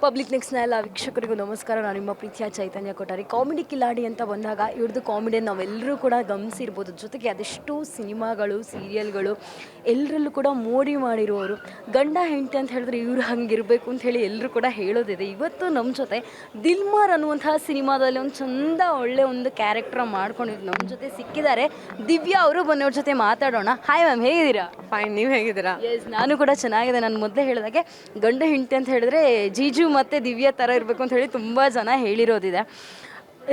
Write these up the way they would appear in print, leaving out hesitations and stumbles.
Public ನೆಕ್ಸ್ಟ್ನ ಎಲ್ಲ ವೀಕ್ಷಕರಿಗೂ ನಮಸ್ಕಾರ. ನಾನು ನಿಮ್ಮ ಪ್ರೀತಿಯ ಚೈತನ್ಯ ಕೊಠಾರಿ. ಕಾಮಿಡಿ ಕಿಲಾಡಿ ಅಂತ ಬಂದಾಗ ಇವ್ರದ್ದು ಕಾಮಿಡಿಯನ್ನು ನಾವೆಲ್ಲರೂ ಕೂಡ ಗಮನಿಸಿರ್ಬೋದು. ಜೊತೆಗೆ ಅದೆಷ್ಟೋ ಸಿನಿಮಾಗಳು, ಸೀರಿಯಲ್ಗಳು ಎಲ್ಲರಲ್ಲೂ ಕೂಡ ಮೋಡಿ ಮಾಡಿರುವವರು. ಗಂಡ ಹೆಂಡತಿ ಅಂತ ಹೇಳಿದ್ರೆ ಇವ್ರು ಹಂಗಿರಬೇಕು ಅಂತ ಹೇಳಿ ಎಲ್ಲರೂ ಕೂಡ ಹೇಳೋದಿದೆ. ಇವತ್ತು ನಮ್ಮ ಜೊತೆ ದಿಲ್ಮಾರ್ ಅನ್ನುವಂತಹ ಸಿನಿಮಾದಲ್ಲಿ ಒಂದು ಚಂದ ಒಳ್ಳೆ ಒಂದು ಕ್ಯಾರೆಕ್ಟರ್ ಮಾಡ್ಕೊಂಡಿದ್ದು ನಮ್ಮ ಜೊತೆ ಸಿಕ್ಕಿದ್ದಾರೆ. ದಿವ್ಯಾ ಅವರು, ಬನ್ನಿ ಅವ್ರ ಜೊತೆ ಮಾತಾಡೋಣ. ಹಾಯ್ ಮ್ಯಾಮ್, ಹೇಗಿದ್ದೀರಾ? ಫೈನ್, ನೀವು ಹೇಗಿದ್ದೀರಾ? ಎಸ್, ನಾನು ಕೂಡ ಚೆನ್ನಾಗಿದೆ. ನಾನು ಮೊದಲೇ ಹೇಳಿದಾಗೆ ಗಂಡ ಹೆಂಡತಿ ಅಂತ ಹೇಳಿದ್ರೆ ಜೀಜು ಮತ್ತು ದಿವ್ಯಾ ಥರ ಇರಬೇಕು ಅಂತ ಹೇಳಿ ತುಂಬ ಜನ ಹೇಳಿರೋದಿದೆ.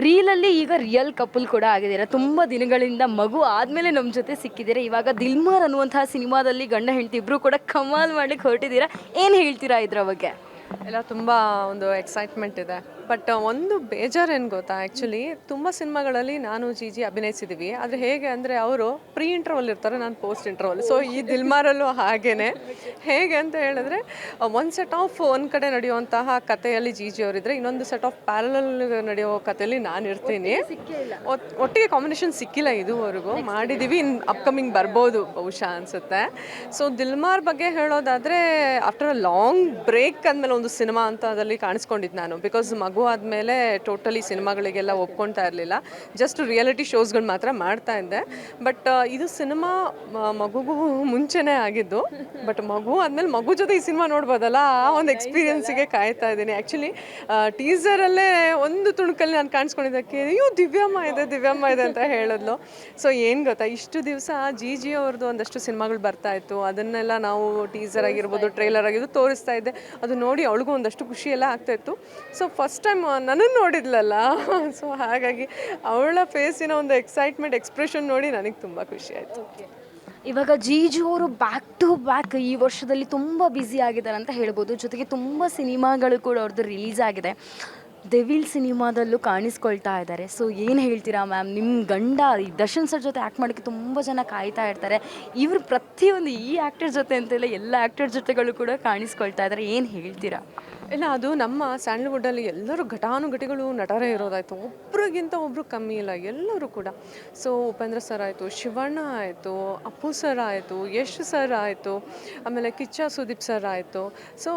ರೀಲಲ್ಲಿ ಈಗ ರಿಯಲ್ ಕಪಲ್ ಕೂಡ ಆಗಿದ್ದೀರಾ. ತುಂಬ ದಿನಗಳಿಂದ ಮಗು ಆದಮೇಲೆ ನಮ್ಮ ಜೊತೆ ಸಿಕ್ಕಿದ್ದೀರಾ. ಇವಾಗ ದಿಲ್ಮಾರ್ ಅನ್ನುವಂತಹ ಸಿನಿಮಾದಲ್ಲಿ ಗಂಡ ಹೆಂಡತಿ ಇಬ್ಬರು ಕೂಡ ಕಮಾಲ್ ಮಾಡ್ಲಿಕ್ಕೆ ಹೊರಟಿದ್ದೀರಾ. ಏನು ಹೇಳ್ತೀರಾ ಇದ್ರ ಬಗ್ಗೆ? ಎಲ್ಲ ತುಂಬ ಒಂದು ಎಕ್ಸೈಟ್ಮೆಂಟ್ ಇದೆ. ಬಟ್ ಒಂದು ಬೇಜಾರು ಏನು ಗೊತ್ತಾ, ಆ್ಯಕ್ಚುಲಿ ತುಂಬ ಸಿನಿಮಾಗಳಲ್ಲಿ ನಾನು ಜೀಜಿ ಅಭಿನಯಿಸಿದ್ದೀವಿ. ಆದರೆ ಹೇಗೆ ಅಂದರೆ ಅವರು ಪ್ರೀ ಇಂಟರ್ವಲ್ ಇರ್ತಾರೆ, ನಾನು ಪೋಸ್ಟ್ ಇಂಟರ್ವಲ್. ಸೊ ಈ ದಿಲ್ಮಾರಲ್ಲೂ ಹಾಗೇ. ಹೇಗೆ ಅಂತ ಹೇಳಿದ್ರೆ ಒಂದು ಸೆಟ್ ಆಫ್ ಒಂದು ಕಡೆ ನಡೆಯುವಂತಹ ಕಥೆಯಲ್ಲಿ ಜೀಜಿ ಅವರಿದ್ದರೆ, ಇನ್ನೊಂದು ಸೆಟ್ ಆಫ್ ಪ್ಯಾರಲಲ್ ನಡೆಯೋ ಕಥೆಯಲ್ಲಿ ನಾನು ಇರ್ತೀನಿ. ಒಟ್ಟಿಗೆ ಕಾಂಬಿನೇಷನ್ ಸಿಕ್ಕಿಲ್ಲ ಇದುವರೆಗೂ. ಮಾಡಿದ್ದೀವಿ, ಇನ್ನು ಅಪ್ಕಮಿಂಗ್ ಬರ್ಬೋದು ಬಹುಶಃ ಅನಿಸುತ್ತೆ. ಸೊ ದಿಲ್ಮಾರ್ ಬಗ್ಗೆ ಹೇಳೋದಾದರೆ, ಆಫ್ಟರ್ ಅ ಲಾಂಗ್ ಬ್ರೇಕ್ ಅಂದಮೇಲೆ ಒಂದು ಸಿನಿಮಾ ಅಂತ ಅದರಲ್ಲಿ ಕಾಣಿಸ್ಕೊಂಡಿದ್ದು ನಾನು. ಬಿಕಾಸ್ ಮಗು ಆದಮೇಲೆ ಟೋಟಲಿ ಸಿನಿಮಾಗಳಿಗೆಲ್ಲ ಒಪ್ಕೊಳ್ತಾ ಇರಲಿಲ್ಲ. ಜಸ್ಟ್ ರಿಯಾಲಿಟಿ ಶೋಸ್ಗಳು ಮಾತ್ರ ಮಾಡ್ತಾ ಇದ್ದೆ. ಬಟ್ ಇದು ಸಿನಿಮಾ ಮಗುಗೂ ಮುಂಚೆನೇ ಆಗಿದ್ದು. ಬಟ್ ಮಗು ಆದಮೇಲೆ ಮಗು ಜೊತೆ ಈ ಸಿನಿಮಾ ನೋಡ್ಬೋದಲ್ಲ, ಆ ಒಂದು ಎಕ್ಸ್ಪೀರಿಯನ್ಸಿಗೆ ಕಾಯ್ತಾ ಇದ್ದೀನಿ. ಆ್ಯಕ್ಚುಲಿ ಟೀಸರಲ್ಲೇ ಒಂದು ತುಣುಕಲ್ಲಿ ನಾನು ಕಾಣಿಸ್ಕೊಂಡಿದ್ದಕ್ಕೆ ಅಯ್ಯೋ ದಿವ್ಯಮ್ಮ ಇದೆ ಅಂತ ಹೇಳಿದ್ಲು. ಸೊ ಏನು ಗೊತ್ತಾ, ಇಷ್ಟು ದಿವಸ ಜಿ ಅವ್ರದ್ದು ಒಂದಷ್ಟು ಸಿನಿಮಾಗಳು ಬರ್ತಾ ಇತ್ತು. ಅದನ್ನೆಲ್ಲ ನಾವು ಟೀಸರ್ ಆಗಿರ್ಬೋದು, ಟ್ರೈಲರ್ ಆಗಿರ್ಬೋದು ತೋರಿಸ್ತಾ ಇದ್ದೆ. ಅದು ನೋಡಿ ಅವಳಿಗೂ ಒಂದಷ್ಟು ಖುಷಿ ಎಲ್ಲ ಆಗ್ತಾಯಿತ್ತು. ಸೊ ಫಸ್ಟ್ ಟೈಮ್ ನನ್ನನ್ನು ನೋಡಿದ್ಲಲ್ಲ, ಸೊ ಹಾಗಾಗಿ ಅವಳ ಫೇಸಿನ ಒಂದು ಎಕ್ಸೈಟ್ಮೆಂಟ್ ಎಕ್ಸ್ಪ್ರೆಷನ್ ನೋಡಿ ನನಗೆ ತುಂಬ ಖುಷಿ ಆಯಿತು. ಇವಾಗ ಜೀಜು ಅವರು ಬ್ಯಾಕ್ ಟು ಬ್ಯಾಕ್ ಈ ವರ್ಷದಲ್ಲಿ ತುಂಬ ಬ್ಯುಸಿ ಆಗಿದ್ದಾರೆ ಅಂತ ಹೇಳ್ಬೋದು. ಜೊತೆಗೆ ತುಂಬ ಸಿನಿಮಾಗಳು ಕೂಡ ಅವ್ರದ್ದು ರಿಲೀಸ್ ಆಗಿದೆ. ಡೆವಿಲ್ ಸಿನಿಮಾದಲ್ಲೂ ಕಾಣಿಸ್ಕೊಳ್ತಾ ಇದ್ದಾರೆ. ಸೊ ಏನು ಹೇಳ್ತೀರಾ ಮ್ಯಾಮ್? ನಿಮ್ಮ ಗಂಡ ಈ ದರ್ಶನ್ ಸರ್ ಜೊತೆ ಆ್ಯಕ್ಟ್ ಮಾಡೋಕ್ಕೆ ತುಂಬ ಜನ ಕಾಯ್ತಾ ಇರ್ತಾರೆ. ಇವರು ಪ್ರತಿಯೊಂದು ಈ ಆ್ಯಕ್ಟರ್ ಜೊತೆ ಅಂತೆಲ್ಲ ಎಲ್ಲ ಆ್ಯಕ್ಟರ್ ಜೊತೆಗಳು ಕೂಡ ಕಾಣಿಸ್ಕೊಳ್ತಾ ಇದ್ದಾರೆ. ಏನು ಹೇಳ್ತೀರಾ? ಇಲ್ಲ, ಅದು ನಮ್ಮ ಸ್ಯಾಂಡಲ್ವುಡ್ಡಲ್ಲಿ ಎಲ್ಲರೂ ಘಟಾನುಘಟಿಗಳು ನಟರೇ ಇರೋದಾಯಿತು. ಒಬ್ರಿಗಿಂತ ಒಬ್ಬರು ಕಮ್ಮಿ ಇಲ್ಲ, ಎಲ್ಲರೂ ಕೂಡ. ಸೊ ಉಪೇಂದ್ರ ಸರ್ ಆಯಿತು, ಶಿವಣ್ಣ ಆಯಿತು, ಅಪ್ಪು ಸರ್ ಆಯಿತು, ಯಶ್ ಸರ್ ಆಯಿತು, ಆಮೇಲೆ ಕಿಚ್ಚ ಸುದೀಪ್ ಸರ್ ಆಯಿತು. ಸೊ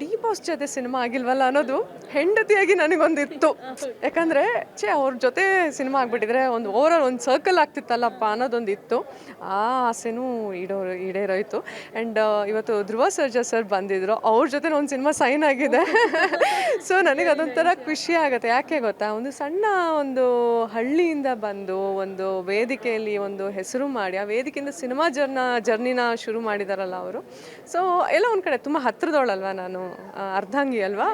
ಡಿ ಬಾಸ್ ಜೊತೆ ಸಿನಿಮಾ ಆಗಿಲ್ವಲ್ಲ ಅನ್ನೋದು ಹೆಂಡತಿಯಾಗಿ ನನಗೊಂದಿತ್ತು. ಯಾಕಂದರೆ ಅವ್ರ ಜೊತೆ ಸಿನಿಮಾ ಆಗಿಬಿಟ್ಟಿದ್ರೆ ಒಂದು ಓವರಾಲ್ ಒಂದು ಸರ್ಕಲ್ ಆಗ್ತಿತ್ತಲ್ಲಪ್ಪ ಅನ್ನೋದೊಂದಿತ್ತು. ಆ ಆಸೆನೂ ಈಡೇರೋಯ್ತು. ಆ್ಯಂಡ್ ಇವತ್ತು ಧ್ರುವ ಸರ್ಜಾ ಸರ್ ಬಂದಿದ್ದರು, ಅವ್ರ ಜೊತೆ ಒಂದು ಸಿನಿಮಾ ಸೈನ್ ಆಗಿದೆ. ಸೊ ನನಗೆ ಅದೊಂಥರ ಖುಷಿ ಆಗುತ್ತೆ. ಯಾಕೆ ಗೊತ್ತಾ, ಒಂದು ಸಣ್ಣ ಒಂದು ಹಳ್ಳಿಯಿಂದ ಬಂದು ಒಂದು ವೇದಿಕೆಯಲ್ಲಿ ಒಂದು ಹೆಸರು ಮಾಡಿ ಆ ವೇದಿಕೆಯಿಂದ ಸಿನಿಮಾ ಜರ್ನಿನ ಶುರು ಮಾಡಿದಾರಲ್ಲ ಅವರು. ಸೊ ಎಲ್ಲ ಒಂದು ಕಡೆ ತುಂಬ ಹತ್ತಿರದವಳಲ್ವ ನಾನು, ಅರ್ಧಾಂಗಿ ಅಲ್ವಾ.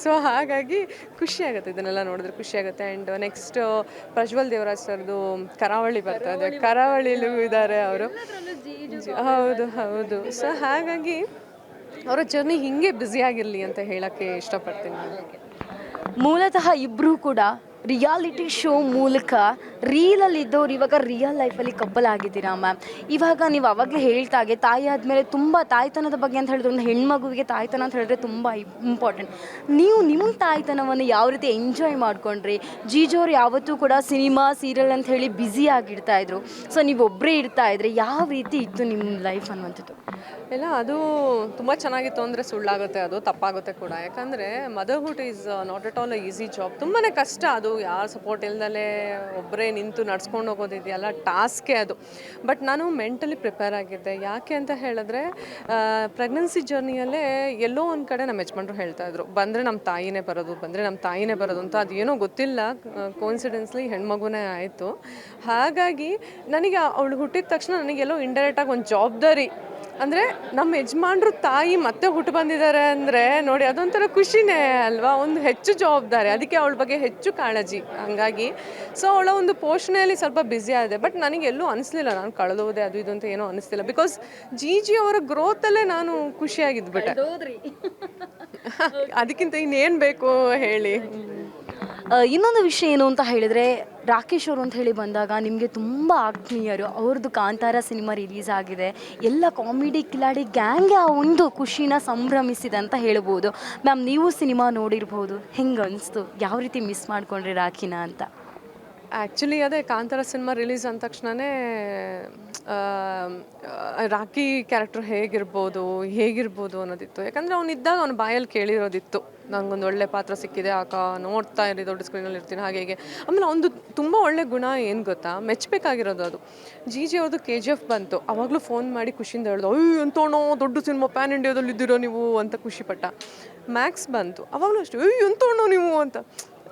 ಸೊ ಹಾಗಾಗಿ ಖುಷಿ ಆಗುತ್ತೆ, ಇದನ್ನೆಲ್ಲ ನೋಡಿದ್ರೆ ಖುಷಿ ಆಗುತ್ತೆ. ಆ್ಯಂಡ್ ನೆಕ್ಸ್ಟ್ ಪ್ರಜ್ವಲ್ ದೇವರಾಜ್ ಸರ್ದು ಕರಾವಳಿ ಬರ್ತದೆ, ಕರಾವಳಿಲೂ ಇದ್ದಾರೆ ಅವರು. ಹೌದು. ಸೊ ಹಾಗಾಗಿ ಅವರ ಜರ್ನಿ ಹೀಗೆ ಬ್ಯುಸಿಯಾಗಿರಲಿ ಅಂತ ಹೇಳೋಕ್ಕೆ ಇಷ್ಟಪಡ್ತೀನಿ. ಮೂಲತಃ ಇಬ್ಬರೂ ಕೂಡ ರಿಯಾಲಿಟಿ ಶೋ ಮೂಲಕ ರೀಲಲ್ಲಿದ್ದವ್ರು ಇವಾಗ ರಿಯಲ್ ಲೈಫಲ್ಲಿ ಕಪ್ಪಲ್ ಆಗಿದ್ದೀರಾ ಮ್ಯಾಮ್. ಇವಾಗ ನೀವು ಅವಾಗಲೇ ಹೇಳ್ತಾ ಹಾಗೆ ತಾಯಿ ಆದಮೇಲೆ ತುಂಬ ತಾಯ್ತನದ ಬಗ್ಗೆ ಅಂತ ಹೇಳಿದ್ರೆ, ಒಂದು ಹೆಣ್ಮಗುವಿಗೆ ತಾಯ್ತನ ಅಂತ ಹೇಳಿದ್ರೆ ತುಂಬ ಇಂಪಾರ್ಟೆಂಟ್. ನೀವು ನಿಮ್ಮ ತಾಯ್ತನವನ್ನು ಯಾವ ರೀತಿ ಎಂಜಾಯ್ ಮಾಡ್ಕೊಂಡ್ರಿ? ಜೀಜೋರು ಯಾವತ್ತೂ ಕೂಡ ಸಿನಿಮಾ ಸೀರಿಯಲ್ ಅಂತ ಹೇಳಿ ಬ್ಯುಸಿ ಆಗಿರ್ತಾಯಿದ್ರು. ಸೊ ನೀವು ಒಬ್ಬರೇ ಇರ್ತಾಯಿದ್ರೆ ಯಾವ ರೀತಿ ಇತ್ತು ನಿಮ್ಮ ಲೈಫ್ ಅನ್ನುವಂಥದ್ದು? ಇಲ್ಲ, ಅದು ತುಂಬ ಚೆನ್ನಾಗಿತ್ತು ಅಂದರೆ ಸುಳ್ಳಾಗುತ್ತೆ, ಅದು ತಪ್ಪಾಗುತ್ತೆ ಕೂಡ. ಯಾಕಂದರೆ motherhood is not at all a easy job. ತುಂಬಾ ಕಷ್ಟ ಅದು. ಯಾರು ಸಪೋರ್ಟ್ ಇಲ್ದಲೇ ಒಬ್ಬರೇ ನಿಂತು ನಡ್ಸ್ಕೊಂಡು ಹೋಗೋದಿದೆಯಲ್ಲ, ಟಾಸ್ಕೇ ಅದು. ಬಟ್ ನಾನು ಮೆಂಟಲಿ ಪ್ರಿಪೇರ್ ಆಗಿದ್ದೆ. ಯಾಕೆ ಅಂತ ಹೇಳಿದ್ರೆ, ಪ್ರೆಗ್ನೆನ್ಸಿ ಜರ್ನಿಯಲ್ಲೇ ಎಲ್ಲೋ ಒಂದು ಕಡೆ ನಮ್ಮ ಯಜಮಾನ್ರು ಹೇಳ್ತಾಯಿದ್ರು, ಬಂದರೆ ನಮ್ಮ ತಾಯಿನೇ ಬರೋದು ಅಂತ. ಅದೇನೋ ಗೊತ್ತಿಲ್ಲ, ಕೋಇನ್ಸಿಡೆನ್ಸ್ಲಿ ಹೆಣ್ಮಗುನೇ ಆಯಿತು. ಹಾಗಾಗಿ ನನಗೆ ಅವಳು ಹುಟ್ಟಿದ ತಕ್ಷಣ ನನಗೆಲ್ಲೋ ಇಂಡೈರೆಕ್ಟಾಗಿ ಒಂದು ಜವಾಬ್ದಾರಿ, ಅಂದರೆ ನಮ್ಮ ಯಜಮಾನ್ರು ತಾಯಿ ಮತ್ತೆ ಹುಟ್ಟು ಬಂದಿದ್ದಾರೆ ಅಂದರೆ ನೋಡಿ ಅದೊಂಥರ ಖುಷಿನೇ ಅಲ್ವಾ, ಒಂದು ಹೆಚ್ಚು ಜವಾಬ್ದಾರಿ. ಅದಕ್ಕೆ ಅವಳ ಬಗ್ಗೆ ಹೆಚ್ಚು ಕಾಳಜಿ. ಹಂಗಾಗಿ ಸೊ ಅವಳ ಒಂದು ಪೋಷಣೆಯಲ್ಲಿ ಸ್ವಲ್ಪ ಬ್ಯುಸಿ ಆಗಿದೆ. ಬಟ್ ನನಗೆ ಎಲ್ಲೂ ಅನಿಸ್ಲಿಲ್ಲ ನಾನು ಕಳೆದೋದೆ ಅದು ಇದು ಅಂತ ಏನೂ ಅನಿಸ್ತಿಲ್ಲ. ಬಿಕಾಸ್ ಜಿ ಅವರ ಗ್ರೋತಲ್ಲೇ ನಾನು ಖುಷಿಯಾಗಿದ್ಬಿಟ್ಟೆ. ಅದಕ್ಕಿಂತ ಇನ್ನೇನು ಬೇಕು ಹೇಳಿ. ಇನ್ನೊಂದು ವಿಷಯ ಏನು ಅಂತ ಹೇಳಿದರೆ, ರಾಕೇಶ್ ಅವರು ಅಂತ ಹೇಳಿ ಬಂದಾಗ ನಿಮಗೆ ತುಂಬ ಆತ್ಮೀಯರು. ಅವ್ರದ್ದು ಕಾಂತಾರ ಸಿನಿಮಾ ರಿಲೀಸ್ ಆಗಿದೆ. ಎಲ್ಲ ಕಾಮಿಡಿ ಕಿಲಾಡಿ ಗ್ಯಾಂಗ್ಗೆ ಆ ಒಂದು ಖುಷಿನ ಸಂಭ್ರಮಿಸಿದೆ ಅಂತ ಹೇಳ್ಬೋದು. ಮ್ಯಾಮ್, ನೀವು ಸಿನಿಮಾ ನೋಡಿರ್ಬೋದು, ಹೆಂಗೆ ಅನಿಸ್ತು? ಯಾವ ರೀತಿ ಮಿಸ್ ಮಾಡ್ಕೊಂಡ್ರಿ ರಾಖಿನ ಅಂತ? ಆ್ಯಕ್ಚುಲಿ ಅದೇ ಕಾಂತಾರ ಸಿನಿಮಾ ರಿಲೀಸ್ ಅಂದ ತಕ್ಷಣವೇ ರಾಕಿ ಕ್ಯಾರೆಕ್ಟರ್ ಹೇಗಿರ್ಬೋದು ಅನ್ನೋದಿತ್ತು. ಯಾಕಂದರೆ ಅವನಿದ್ದಾಗ ಅವನ ಬಾಯಲ್ಲಿ ಕೇಳಿರೋದಿತ್ತು, ನನಗೊಂದು ಒಳ್ಳೆ ಪಾತ್ರ ಸಿಕ್ಕಿದೆ ಆಗ ನೋಡ್ತಾ ಇರಿ ದೊಡ್ಡ ಸ್ಕ್ರೀನಲ್ಲಿ ಇರ್ತೀನಿ ಹಾಗೆ ಹೀಗೆ. ಆಮೇಲೆ ಒಂದು ತುಂಬ ಒಳ್ಳೆ ಗುಣ ಏನು ಗೊತ್ತಾ, ಮೆಚ್ಚಬೇಕಾಗಿರೋದು ಅದು. ಜಿ ಅವ್ರದ್ದು KGF ಬಂತು, ಅವಾಗಲೂ ಫೋನ್ ಮಾಡಿ ಖುಷಿಯಿಂದ ಹೇಳ್ದು, ಅಯ್ಯೋ ಎಂತೋಣೋ ದೊಡ್ಡ ಸಿನಿಮಾ ಪ್ಯಾನ್ ಇಂಡಿಯಾದಲ್ಲಿ ಇದ್ದೀರೋ ನೀವು ಅಂತ ಖುಷಿಪಟ್ಟ. ಮ್ಯಾಕ್ಸ್ ಬಂತು, ಅವಾಗಲೂ ಅಷ್ಟೇ, ಅಯ್ಯೋ ಎಂತೋಣೋ ನೀವು ಅಂತ.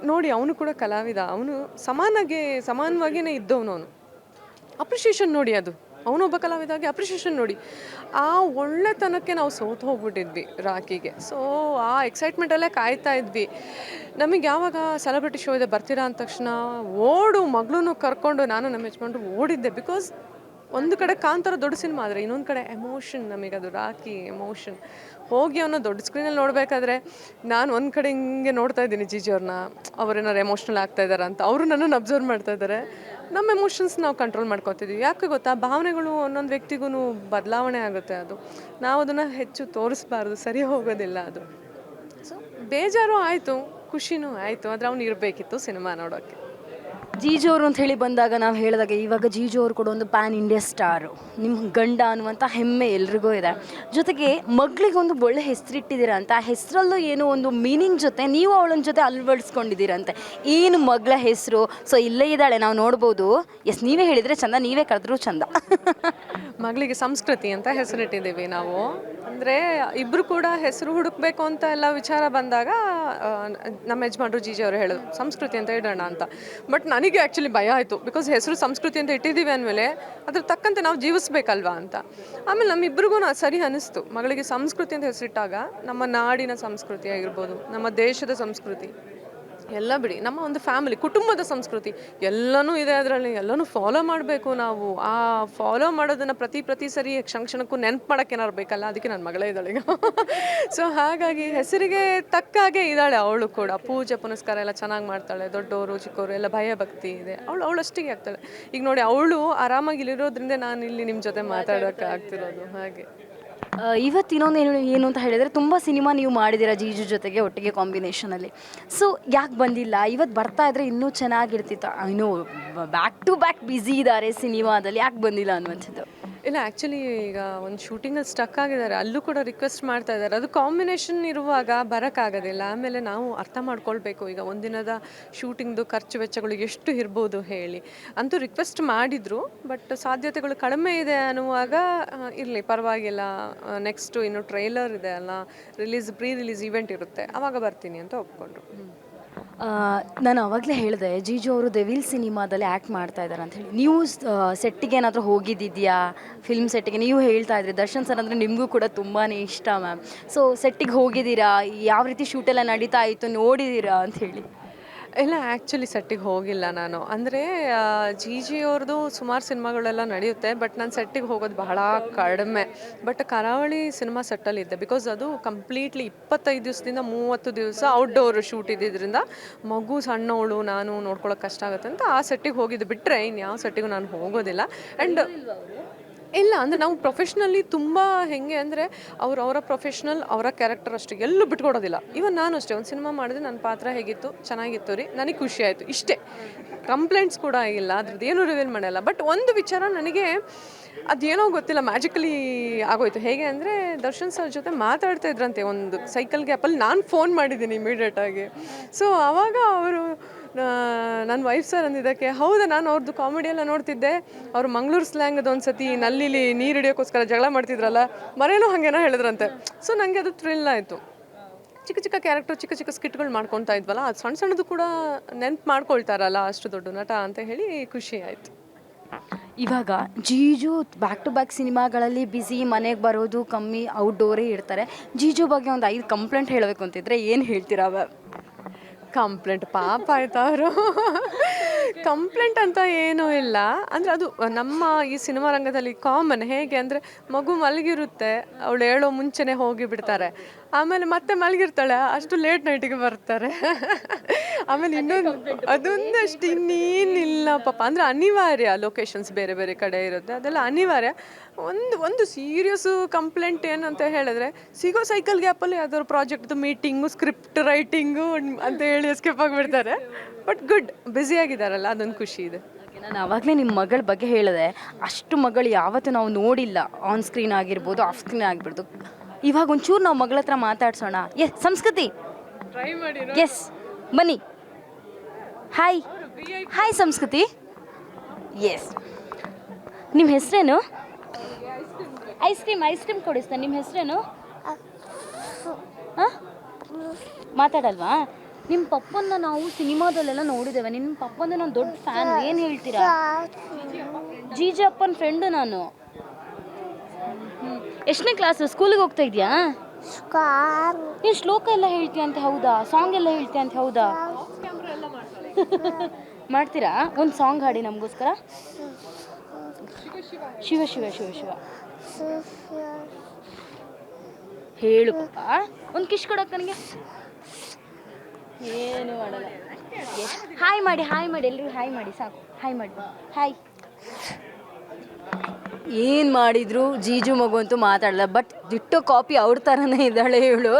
ನೋಡಿ ಅವನು ಕೂಡ ಕಲಾವಿದ, ಅವನು ಸಮಾನವಾಗಿಯೇ ಇದ್ದವನು. ಅವನು ಅಪ್ರಿಷಿಯೇಷನ್ ನೋಡಿ, ಅದು ಅವನೊಬ್ಬ ಕಲಾವಿದಾಗಿ ಅಪ್ರಿಷಿಯೇಷನ್ ನೋಡಿ. ಆ ಒಳ್ಳೆತನಕ್ಕೆ ನಾವು ಸೋತು ಹೋಗ್ಬಿಟ್ಟಿದ್ವಿ ರಾಕಿಗೆ. ಸೊ ಆ ಎಕ್ಸೈಟ್ಮೆಂಟಲ್ಲೇ ಕಾಯ್ತಾ ಇದ್ವಿ. ನಮಗೆ ಯಾವಾಗ ಸೆಲೆಬ್ರಿಟಿ ಶೋ ಇದೆ ಬರ್ತೀರಾ ಅಂದ ತಕ್ಷಣ ಮಗಳೂ ಕರ್ಕೊಂಡು ನಾನು ನಮ್ಮ ಯಜಮಾನ್ರು ಓಡಿದ್ದೆ. ಬಿಕಾಸ್ ಒಂದು ಕಡೆ ಕಾಂತಾರ ದೊಡ್ಡ ಸಿನಿಮಾ ಆದರೆ ಇನ್ನೊಂದು ಕಡೆ ಎಮೋಷನ್, ನಮಗದು ರಾಕಿ ಎಮೋಷನ್. ಹೋಗಿ ಅವನು ದೊಡ್ಡ ಸ್ಕ್ರೀನಲ್ಲಿ ನೋಡಬೇಕಾದ್ರೆ ನಾನು ಒಂದು ಕಡೆ ಹಿಂಗೆ ನೋಡ್ತಾ ಇದ್ದೀನಿ ಅವ್ರನ್ನ, ಅವ್ರೇನಾರು ಎಮೋಷ್ನಲ್ ಆಗ್ತಾ ಇದ್ದಾರೆ ಅಂತ. ಅವರು ನನ್ನನ್ನು ಅಬ್ಸರ್ವ್ ಮಾಡ್ತಾ ಇದ್ದಾರೆ. ನಮ್ಮ ಎಮೋಷನ್ಸ್ ನಾವು ಕಂಟ್ರೋಲ್ ಮಾಡ್ಕೊತಿದ್ವಿ. ಯಾಕೆ ಗೊತ್ತಾ, ಭಾವನೆಗಳು ಒಂದೊಂದು ವ್ಯಕ್ತಿಗೂ ಬದಲಾವಣೆ ಆಗುತ್ತೆ. ಅದು ನಾವು ಅದನ್ನು ಹೆಚ್ಚು ತೋರಿಸ್ಬಾರ್ದು, ಸರಿ ಹೋಗೋದಿಲ್ಲ ಅದು. ಸೊ ಬೇಜಾರು ಆಯಿತು, ಖುಷಿನೂ ಆಯಿತು, ಆದರೆ ಅವ್ನು ಇರಬೇಕಿತ್ತು ಸಿನಿಮಾ ನೋಡೋಕ್ಕೆ. ಜೀಜು ಅವರು ಅಂತ ಹೇಳಿ ಬಂದಾಗ ನಾವು ಹೇಳಿದಾಗ ಇವಾಗ ಜೀಜು ಅವರು ಕೂಡ ಒಂದು ಪ್ಯಾನ್ ಇಂಡಿಯಾ ಸ್ಟಾರು, ನಿಮ್ಮ ಗಂಡ ಅನ್ನುವಂಥ ಹೆಮ್ಮೆ ಎಲ್ರಿಗೂ ಇದೆ. ಜೊತೆಗೆ ಮಗಳಿಗೊಂದು ಒಳ್ಳೆ ಹೆಸರಿಟ್ಟಿದ್ದೀರಾ ಅಂತ, ಆ ಹೆಸರಲ್ಲೂ ಏನೋ ಒಂದು ಮೀನಿಂಗ್ ಜೊತೆ ನೀವು ಅವಳನ್ನ ಜೊತೆ ಅಳವಡಿಸ್ಕೊಂಡಿದ್ದೀರಂತೆ. ಏನು ಮಗಳ ಹೆಸರು? ಸೊ ಇಲ್ಲೇ ಇದ್ದಾಳೆ, ನಾವು ನೋಡ್ಬೋದು. ಎಸ್, ನೀವೇ ಹೇಳಿದರೆ ಚಂದ, ನೀವೇ ಕರೆದ್ರೂ ಚಂದ. ಮಗಳಿಗೆ ಸಂಸ್ಕೃತಿ ಅಂತ ಹೆಸರಿಟ್ಟಿದ್ದೀವಿ ನಾವು. ಅಂದರೆ ಇಬ್ಬರು ಕೂಡ ಹೆಸರು ಹುಡುಕಬೇಕು ಅಂತ ಎಲ್ಲ ವಿಚಾರ ಬಂದಾಗ ನಮ್ಮ ಯಜಮಾನ್ರು ಅವರು ಹೇಳೋದು ಸಂಸ್ಕೃತಿ ಅಂತ ಇಡೋಣ ಅಂತ. ಬಟ್ ನನಗೆ ಆ್ಯಕ್ಚುಲಿ ಭಯ ಆಯಿತು. ಬಿಕಾಸ್ ಹೆಸರು ಸಂಸ್ಕೃತಿ ಅಂತ ಇಟ್ಟಿದ್ದೀವಿ ಅಂದಮೇಲೆ ಅದ್ರ ತಕ್ಕಂತೆ ನಾವು ಜೀವಿಸ್ಬೇಕಲ್ವಾ ಅಂತ. ಆಮೇಲೆ ನಮ್ಮಿಬ್ರಿಗೂ ಸರಿ ಅನ್ನಿಸ್ತು. ಮಗಳಿಗೆ ಸಂಸ್ಕೃತಿ ಅಂತ ಹೆಸರಿಟ್ಟಾಗ ನಮ್ಮ ನಾಡಿನ ಸಂಸ್ಕೃತಿ ಆಗಿರ್ಬೋದು, ನಮ್ಮ ದೇಶದ ಸಂಸ್ಕೃತಿ ಎಲ್ಲ ಬಿಡಿ, ನಮ್ಮ ಒಂದು ಫ್ಯಾಮಿಲಿ ಕುಟುಂಬದ ಸಂಸ್ಕೃತಿ ಎಲ್ಲನೂ ಇದೆ ಅದರಲ್ಲಿ. ಎಲ್ಲನೂ ಫಾಲೋ ಮಾಡಬೇಕು ನಾವು. ಆ ಫಾಲೋ ಮಾಡೋದನ್ನು ಪ್ರತಿ ಸರಿ ಕ್ಷಣಕ್ಕೂ ನೆನ್ಪು ಮಾಡೋಕ್ಕೆ ಏನಾರು ಬೇಕಲ್ಲ, ಅದಕ್ಕೆ ನನ್ನ ಮಗಳೇ ಇದ್ದಾಳೆ ಈಗ. ಸೊ ಹಾಗಾಗಿ ಹೆಸರಿಗೆ ತಕ್ಕ ಹಾಗೆ ಇದ್ದಾಳೆ ಅವಳು ಕೂಡ. ಪೂಜೆ ಪುನಸ್ಕಾರ ಎಲ್ಲ ಚೆನ್ನಾಗಿ ಮಾಡ್ತಾಳೆ. ದೊಡ್ಡವರು ಚಿಕ್ಕವರು ಎಲ್ಲ ಭಯ ಭಕ್ತಿ ಇದೆ. ಅವಳು ಅಷ್ಟಿಗೆ ಆಗ್ತಾಳೆ. ಈಗ ನೋಡಿ, ಅವಳು ಆರಾಮಾಗಿ ಇಲ್ಲಿರೋದ್ರಿಂದ ನಾನು ಇಲ್ಲಿ ನಿಮ್ಮ ಜೊತೆ ಮಾತಾಡೋಕ್ಕೆ ಆಗ್ತಿರೋದು. ಹಾಗೆ ಇವತ್ತು ಇನ್ನೊಂದು ಏನು ಅಂತ ಹೇಳಿದರೆ, ತುಂಬ ಸಿನಿಮಾ ನೀವು ಮಾಡಿದ್ದೀರಾ ಜೀಜು ಜೊತೆಗೆ ಒಟ್ಟಿಗೆ ಕಾಂಬಿನೇಷನಲ್ಲಿ. ಸೊ ಯಾಕೆ ಬಂದಿಲ್ಲ? ಇವತ್ತು ಬರ್ತಾ ಇದ್ರೆ ಇನ್ನೂ ಚೆನ್ನಾಗಿರ್ತಿತ್ತು. ಇನ್ನೂ ಬ್ಯಾಕ್ ಟು ಬ್ಯಾಕ್ ಬ್ಯುಸಿ ಇದ್ದಾರೆ ಸಿನಿಮಾದಲ್ಲಿ, ಯಾಕೆ ಬಂದಿಲ್ಲ ಅನ್ನುವಂಥದ್ದು. ಇಲ್ಲ, ಆ್ಯಕ್ಚುಲಿ ಈಗ ಒಂದು ಶೂಟಿಂಗಲ್ಲಿ ಸ್ಟಕ್ ಆಗಿದ್ದಾರೆ, ಅಲ್ಲೂ ಕೂಡ ರಿಕ್ವೆಸ್ಟ್ ಮಾಡ್ತಾ ಇದ್ದಾರೆ. ಅದು ಕಾಂಬಿನೇಷನ್ ಇರುವಾಗ ಬರೋಕ್ಕಾಗೋದಿಲ್ಲ. ಆಮೇಲೆ ನಾವು ಅರ್ಥ ಮಾಡ್ಕೊಳ್ಬೇಕು, ಈಗ ಒಂದಿನದ ಶೂಟಿಂಗ್ದು ಖರ್ಚು ವೆಚ್ಚಗಳು ಎಷ್ಟು ಇರ್ಬೋದು ಹೇಳಿ. ಅಂತೂ ರಿಕ್ವೆಸ್ಟ್ ಮಾಡಿದರು, ಬಟ್ ಸಾಧ್ಯತೆಗಳು ಕಡಿಮೆ ಇದೆ ಅನ್ನುವಾಗ ಇರಲಿ ಪರವಾಗಿಲ್ಲ, ನೆಕ್ಸ್ಟು ಇನ್ನು ಟ್ರೈಲರ್ ಇದೆ ಅಲ್ಲ, ಪ್ರೀ ರಿಲೀಸ್ ಈವೆಂಟ್ ಇರುತ್ತೆ, ಆವಾಗ ಬರ್ತೀನಿ ಅಂತ ಒಪ್ಕೊಂಡ್ರು. ನಾನು ಆವಾಗಲೇ ಹೇಳಿದೆ, ಜೀಜು ಅವರು ದೆವಿಲ್ ಸಿನಿಮಾದಲ್ಲಿ ಆ್ಯಕ್ಟ್ ಮಾಡ್ತಾ ಇದ್ದಾರೆ ಅಂತ ಹೇಳಿ. ನೀವು ಸೆಟ್ಟಿಗೆ ಏನಾದರೂ ಹೋಗಿದ್ದಿದೆಯಾ? ಫಿಲ್ಮ್ ಸೆಟ್ಟಿಗೆ ನೀವು ಹೇಳ್ತಾ ಇದ್ರಿ, ದರ್ಶನ್ ಸರ್ ಅಂದರೆ ನಿಮಗೂ ಕೂಡ ತುಂಬಾ ಇಷ್ಟ ಮ್ಯಾಮ್. ಸೊ ಸೆಟ್ಟಿಗೆ ಹೋಗಿದ್ದೀರಾ? ಯಾವ ರೀತಿ ಶೂಟೆಲ್ಲ ನಡೀತಾ ಇತ್ತು ನೋಡಿದ್ದೀರಾ ಅಂತ ಹೇಳಿ? ಇಲ್ಲ, ಆ್ಯಕ್ಚುಲಿ ಸೆಟ್ಟಿಗೆ ಹೋಗಿಲ್ಲ ನಾನು. ಅಂದರೆ ಅವ್ರದ್ದು ಸುಮಾರು ಸಿನಿಮಾಗಳೆಲ್ಲ ನಡೆಯುತ್ತೆ, ಬಟ್ ನಾನು ಸೆಟ್ಟಿಗೆ ಹೋಗೋದು ಬಹಳ ಕಡಿಮೆ. ಬಟ್ ಕರಾವಳಿ ಸಿನಿಮಾ ಸೆಟ್ಟಲ್ಲಿದ್ದೆ. ಬಿಕಾಸ್ ಅದು ಕಂಪ್ಲೀಟ್ಲಿ 25 ದಿವಸದಿಂದ 30 ದಿವಸ ಔಟ್ಡೋರ್ ಶೂಟ್ ಇದ್ದಿದ್ದರಿಂದ ಮಗು ಸಣ್ಣವಳು, ನಾನು ನೋಡ್ಕೊಳ್ಳೋಕೆ ಕಷ್ಟ ಆಗುತ್ತೆ ಅಂತ ಆ ಸೆಟ್ಟಿಗೆ ಹೋಗಿದ್ದು. ಬಿಟ್ಟರೆ ಇನ್ಯಾವ ಸೆಟ್ಟಿಗೂ ನಾನು ಹೋಗೋದಿಲ್ಲ. ಆ್ಯಂಡ್ ಇಲ್ಲ, ಅಂದರೆ ನಾವು ಪ್ರೊಫೆಷ್ನಲ್ಲಿ ತುಂಬ ಹೆಂಗೆ ಅಂದರೆ ಅವರ ಪ್ರೊಫೆಷ್ನಲ್, ಅವರ ಕ್ಯಾರೆಕ್ಟರ್ ಅಷ್ಟು ಎಲ್ಲೂ ಬಿಟ್ಕೊಡೋದಿಲ್ಲ. ಇವನ್ ನಾನು ಅಷ್ಟೇ, ಒಂದು ಸಿನಿಮಾ ಮಾಡಿದ್ರೆ ನನ್ನ ಪಾತ್ರ ಹೇಗಿತ್ತು, ಚೆನ್ನಾಗಿತ್ತು ರೀ, ನನಗೆ ಖುಷಿ ಆಯಿತು, ಇಷ್ಟೇ. ಕಂಪ್ಲೇಂಟ್ಸ್ ಕೂಡ ಆಗಿಲ್ಲ, ಅದ್ರದ್ದು ಏನೂ ರಿವೀಲ್ ಮಾಡಲ್ಲ. ಬಟ್ ಒಂದು ವಿಚಾರ ನನಗೆ ಅದೇನೋ ಗೊತ್ತಿಲ್ಲ, ಮ್ಯಾಜಿಕಲಿ ಆಗೋಯ್ತು. ಹೇಗೆ ಅಂದರೆ ದರ್ಶನ್ ಸರ್ ಜೊತೆ ಮಾತಾಡ್ತಾ ಇದ್ರಂತೆ ಒಂದು ಸೈಕಲ್ ಗ್ಯಾಪಲ್ಲಿ. ನಾನು ಫೋನ್ ಮಾಡಿದ್ದೀನಿ ಇಮಿಡಿಯೇಟಾಗಿ. ಸೊ ಆವಾಗ ಅವರು ನನ್ನ ವೈಫ್ ಸರ್ ಅಂದಿದ್ದಕ್ಕೆ, ಹೌದಾ, ನಾನು ಅವ್ರದ್ದು ಕಾಮಿಡಿ ಎಲ್ಲ ನೋಡ್ತಿದ್ದೆ, ಅವರು ಮಂಗಳೂರು ಸ್ಲ್ಯಾಂಗದು ಒಂದು ಸತಿ ನಲ್ಲಿಲಿ ನೀರು ಹಿಡಿಯೋಕ್ಕೋಸ್ಕರ ಜಗಳ ಮಾಡ್ತಿದ್ರಲ್ಲ, ಮರೇನೋ ಹಾಗೇನೋ ಹೇಳಿದ್ರಂತೆ. ಸೊ ನನಗೆ ಅದು ಥ್ರಿಲ್ ಆಯಿತು. ಚಿಕ್ಕ ಕ್ಯಾರೆಕ್ಟರ್, ಚಿಕ್ಕ ಸ್ಕಿಟ್ಗಳು ಮಾಡ್ಕೊತಾ ಇದ್ವಲ್ಲ, ಅದು ಸಣ್ಣದು ಕೂಡ ನೆನ್ಪು ಮಾಡ್ಕೊಳ್ತಾರಲ್ಲ ಅಷ್ಟು ದೊಡ್ಡ ನಟ ಅಂತ ಹೇಳಿ ಖುಷಿ ಆಯಿತು. ಇವಾಗ ಜೀಜು ಬ್ಯಾಕ್ ಟು ಬ್ಯಾಕ್ ಸಿನಿಮಾಗಳಲ್ಲಿ ಬ್ಯುಸಿ, ಮನೆಗೆ ಬರೋದು ಕಮ್ಮಿ, ಔಟ್ಡೋರೇ ಇರ್ತಾರೆ. ಜೀಜು ಬಗ್ಗೆ ಒಂದು 5 ಕಂಪ್ಲೇಂಟ್ ಹೇಳಬೇಕು ಅಂತಿದ್ರೆ ಏನು ಹೇಳ್ತೀರಾ? ಕಂಪ್ಲೇಂಟ್ ಪಾಪ ಆಯ್ತಾ ಅವರು. ಕಂಪ್ಲೇಂಟ್ ಅಂತ ಏನೂ ಇಲ್ಲ. ಅಂದರೆ ಅದು ನಮ್ಮ ಈ ಸಿನಿಮಾ ರಂಗದಲ್ಲಿ ಕಾಮನ್. ಹೇಗೆ ಅಂದರೆ ಮಗು ಮಲಗಿರುತ್ತೆ, ಅವಳು ಹೇಳೋ ಮುಂಚೆನೇ ಹೋಗಿ ಬಿಡ್ತಾರೆ, ಆಮೇಲೆ ಮತ್ತೆ ಮಲಗಿರ್ತಾಳೆ, ಅಷ್ಟು ಲೇಟ್ ನೈಟಿಗೆ ಬರ್ತಾರೆ. ಆಮೇಲೆ ಇನ್ನೊಂದು ಅದೊಂದಷ್ಟು ಇನ್ನೇನಿಲ್ಲ ಪಾಪ. ಅಂದರೆ ಅನಿವಾರ್ಯ, ಲೊಕೇಶನ್ಸ್ ಬೇರೆ ಬೇರೆ ಕಡೆ ಇರುತ್ತೆ, ಅದೆಲ್ಲ ಅನಿವಾರ್ಯ. ಒಂದು ಸೀರಿಯಸ್ಸು ಕಂಪ್ಲೇಂಟ್ ಏನಂತ ಹೇಳಿದ್ರೆ, ಸಿಗೋ ಸೈಕಲ್ ಗ್ಯಾಪಲ್ಲಿ ಯಾವ್ದಾದ್ರು ಪ್ರಾಜೆಕ್ಟ್ದು ಮೀಟಿಂಗು, ಸ್ಕ್ರಿಪ್ಟ್ ರೈಟಿಂಗು ಅಂತ ಹೇಳಿ ಎಸ್ಕೇಪ್ ಆಗಿಬಿಡ್ತಾರೆ. ಬಟ್ ಗುಡ್, ಬ್ಯುಸಿಯಾಗಿದ್ದಾರಲ್ಲ, ಅದೊಂದು ಖುಷಿ ಇದೆ. ನಾನು ಆವಾಗಲೇ ನಿಮ್ಮ ಮಗಳ ಬಗ್ಗೆ ಹೇಳಿದೆ, ಅಷ್ಟು ಮಗಳು ಯಾವತ್ತೂ ನಾವು ನೋಡಿಲ್ಲ, ಆನ್ ಸ್ಕ್ರೀನ್ ಆಗಿರ್ಬೋದು, ಆಫ್ ಸ್ಕ್ರೀನ್ ಆಗಿರ್ಬೋದು. ಇವಾಗ ಒಂಚೂರು ನಾವು ಮಗಳ ಹತ್ರ ಮಾತಾಡ್ಸೋಣ. ಸಂಸ್ಕೃತಿ ಟ್ರೈ ಮಾಡಿ ಎಸ್ ಬನ್ನಿ. ಹಾಯ್ ಹಾಯ್ ಸಂಸ್ಕೃತಿ. ಎಸ್ ನಿಮ್ಮ ಹೆಸರೇನು? ಐಸ್ ಕ್ರೀಮ್ ಕೊಡಿಸ್ತಾನೆ. ನಿಮ್ಮ ಹೆಸರೇನು? ಹಾಂ ಮಾತಾಡಲ್ವಾ? ನಿಮ್ಮ ಪಪ್ಪನ್ನ ನಾವು ಸಿನಿಮಾದಲ್ಲೆಲ್ಲ ನೋಡಿದ್ದೇವೆ. ನಿಮ್ಮ ಪಪ್ಪಂದು ನಾನು ದೊಡ್ಡ ಫ್ಯಾನ್. ಏನು ಹೇಳ್ತೀರಾ? ಜೀಜಿ ಅಪ್ಪನ ಫ್ರೆಂಡು ನಾನು. ಎಷ್ಟನೇ ಕ್ಲಾಸು? ಸ್ಕೂಲಿಗೆ ಹೋಗ್ತಾ ಇದೆಯಾ? ನೀನು ಶ್ಲೋಕ ಎಲ್ಲ ಹೇಳ್ತೀಯ ಅಂತ ಹೌದಾ? ಸಾಂಗ್ ಎಲ್ಲ ಹೇಳ್ತೀಯ ಅಂತ ಹೌದಾ? ಮಾಡ್ತೀರಾ? ಒಂದು ಸಾಂಗ್ ಹಾಡಿ ನಮಗೋಸ್ಕರ. ಶಿವ ಶಿವ ಶಿವ ಶಿವ ಹೇಳು ಪಾಪ. ಒಂದು ಕಿಶ್ ಕೊಡೋಕೆ ನನಗೆ. ಏನು ಮಾಡಲ್ಲ. ಹಾಯ್ ಮಾಡಿ ಎಲ್ರಿಗೂ ಹಾಯ್ ಮಾಡಿ ಸಾಕು. ಹಾಯ್ ಮಾಡಿ ಹಾಯ್. ಏನು ಮಾಡಿದ್ರು ಜೀಜು ಮಗು ಅಂತೂ ಮಾತಾಡಲ್ಲ. ಬಟ್ ದಿಟ್ಟೋ ಕಾಪಿ ಅವ್ರ ಥರನೇ ಇದ್ದಾಳೆ ಇವಳು.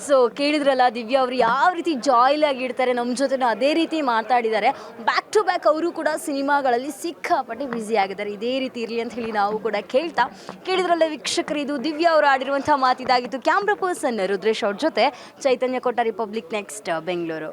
ಸೊ ಕೇಳಿದ್ರಲ್ಲ ದಿವ್ಯಾ ಅವರು ಯಾವ ರೀತಿ ಜಾಯ್ಲಾಗಿ ಇಡ್ತಾರೆ, ನಮ್ಮ ಜೊತೆ ಅದೇ ರೀತಿ ಮಾತಾಡಿದ್ದಾರೆ. ಬ್ಯಾಕ್ ಟು ಬ್ಯಾಕ್ ಅವರು ಕೂಡ ಸಿನಿಮಾಗಳಲ್ಲಿ ಸಿಕ್ಕಾಪಟ್ಟೆ ಬ್ಯುಸಿ ಆಗಿದ್ದಾರೆ. ಇದೇ ರೀತಿ ಇರಲಿ ಅಂತ ಹೇಳಿ ನಾವು ಕೂಡ ಕೇಳಿದ್ರಲ್ಲ ವೀಕ್ಷಕರು. ಇದು ದಿವ್ಯಾ ಅವರು ಆಡಿರುವಂಥ ಮಾತಿದಾಗಿತ್ತು. ಕ್ಯಾಮ್ರಾ ಪರ್ಸನ್ ರುದ್ರೇಶ್ ಅವ್ರ ಜೊತೆ ಚೈತನ್ಯ ಕೊಟ್ಟ ರಿಪಬ್ಲಿಕ್ ನೆಕ್ಸ್ಟ್ ಬೆಂಗಳೂರು.